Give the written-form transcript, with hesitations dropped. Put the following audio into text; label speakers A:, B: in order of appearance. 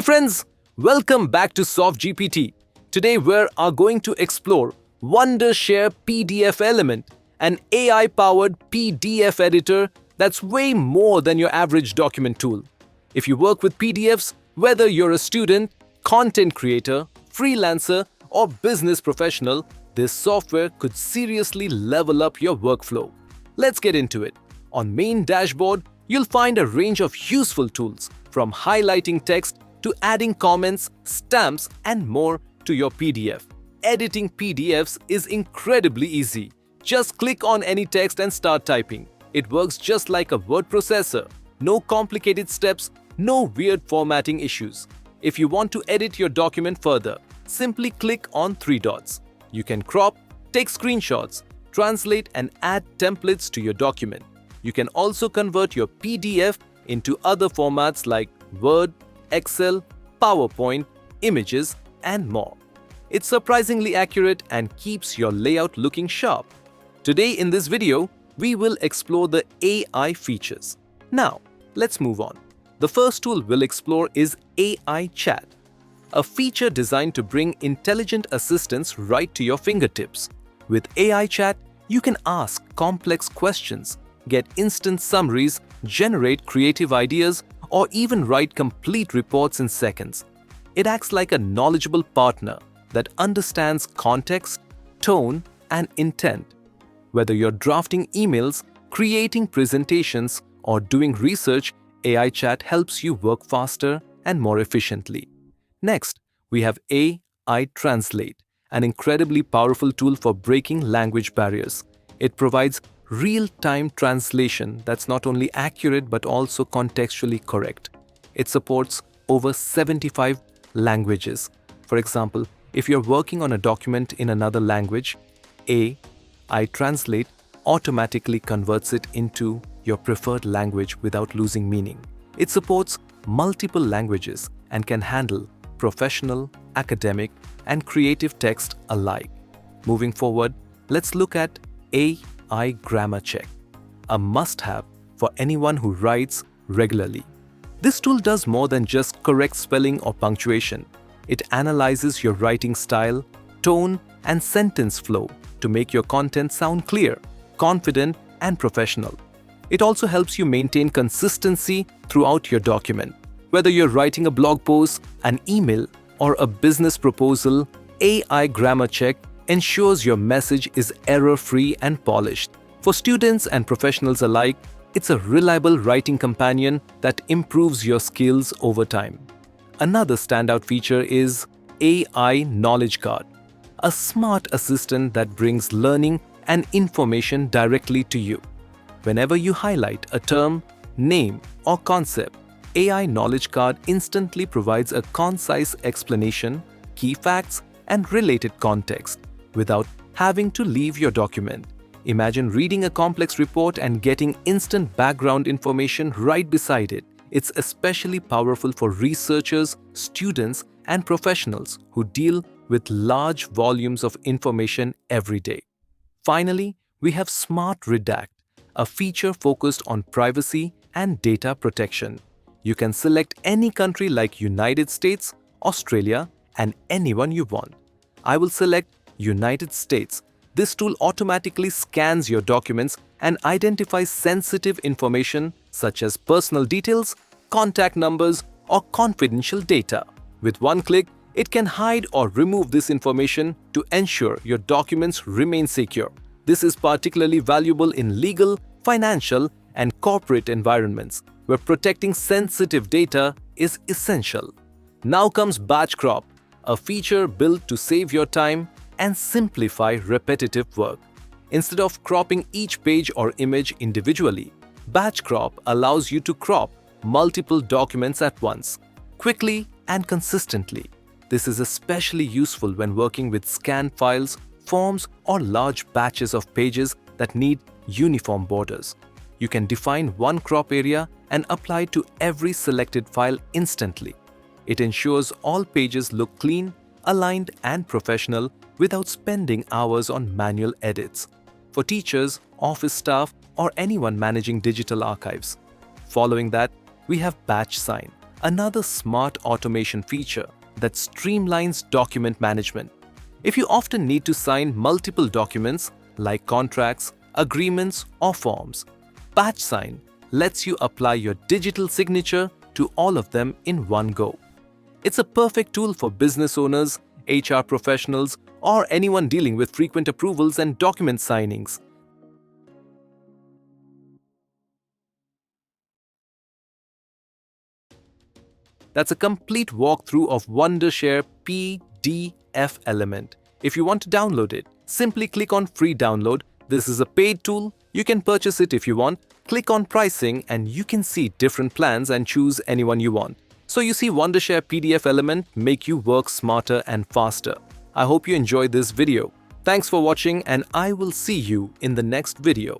A: Hi friends, welcome back to SoftGPT. Today we are going to explore Wondershare PDFelement, an AI-powered PDF editor that's way more than your average document tool. If you work with PDFs, whether you're a student, content creator, freelancer, or business professional, this software could seriously level up your workflow. Let's get into it. On main dashboard, you'll find a range of useful tools, from highlighting text to adding comments, stamps, and more to your PDF. Editing PDFs is incredibly easy. Just click on any text and start typing. It works just like a word processor. No complicated steps, no weird formatting issues. If you want to edit your document further, simply click on three dots. You can crop, take screenshots, translate, and add templates to your document. You can also convert your PDF into other formats like Word, Excel, PowerPoint, images, and more. It's surprisingly accurate and keeps your layout looking sharp. Today in this video, we will explore the AI features. Now, let's move on. The first tool we'll explore is AI Chat, a feature designed to bring intelligent assistants right to your fingertips. With AI Chat, you can ask complex questions, get instant summaries, generate creative ideas, or even write complete reports in seconds. It acts like a knowledgeable partner that understands context, tone, and intent. Whether you're drafting emails, creating presentations, or doing research, AI Chat helps you work faster and more efficiently. Next, we have AI Translate, an incredibly powerful tool for breaking language barriers. It provides real-time translation that's not only accurate but also contextually correct. It supports over 75 languages. For example, if you're working on a document in another language, AI Translate automatically converts it into your preferred language without losing meaning. It supports multiple languages and can handle professional, academic, and creative text alike. Moving forward, let's look at AI Grammar Check, a must-have for anyone who writes regularly. This tool does more than just correct spelling or punctuation. It analyzes your writing style, tone, and sentence flow to make your content sound clear, confident, and professional. It also helps you maintain consistency throughout your document. Whether you're writing a blog post, an email, or a business proposal, AI Grammar Check ensures your message is error-free and polished. For students and professionals alike, it's a reliable writing companion that improves your skills over time. Another standout feature is AI Knowledge Card, a smart assistant that brings learning and information directly to you. Whenever you highlight a term, name, or concept, AI Knowledge Card instantly provides a concise explanation, key facts, and related context without having to leave your document. Imagine reading a complex report and getting instant background information right beside it. It's especially powerful for researchers, students, and professionals who deal with large volumes of information every day. Finally, we have Smart Redact, a feature focused on privacy and data protection. You can select any country like United States, Australia, and anyone you want. I will select United States. This tool automatically scans your documents and identifies sensitive information such as personal details, contact numbers, or confidential data. With one click, it can hide or remove this information to ensure your documents remain secure. This is particularly valuable in legal, financial, and corporate environments, where protecting sensitive data is essential. Now comes Batch Crop, a feature built to save your time and simplify repetitive work. Instead of cropping each page or image individually, Batch Crop allows you to crop multiple documents at once, quickly and consistently. This is especially useful when working with scanned files, forms, or large batches of pages that need uniform borders. You can define one crop area and apply it to every selected file instantly. It ensures all pages look clean, aligned, and professional without spending hours on manual edits. For teachers, office staff, or anyone managing digital archives. Following that, we have Batch Sign, another smart automation feature that streamlines document management. If you often need to sign multiple documents like contracts, agreements, or forms, BatchSign lets you apply your digital signature to all of them in one go. It's a perfect tool for business owners, HR professionals, or anyone dealing with frequent approvals and document signings. That's a complete walkthrough of Wondershare PDFelement. If you want to download it, simply click on Free Download. This is a paid tool. You can purchase it if you want. Click on Pricing and you can see different plans and choose anyone you want. So you see Wondershare PDFelement make you work smarter and faster. I hope you enjoyed this video. Thanks for watching and I will see you in the next video.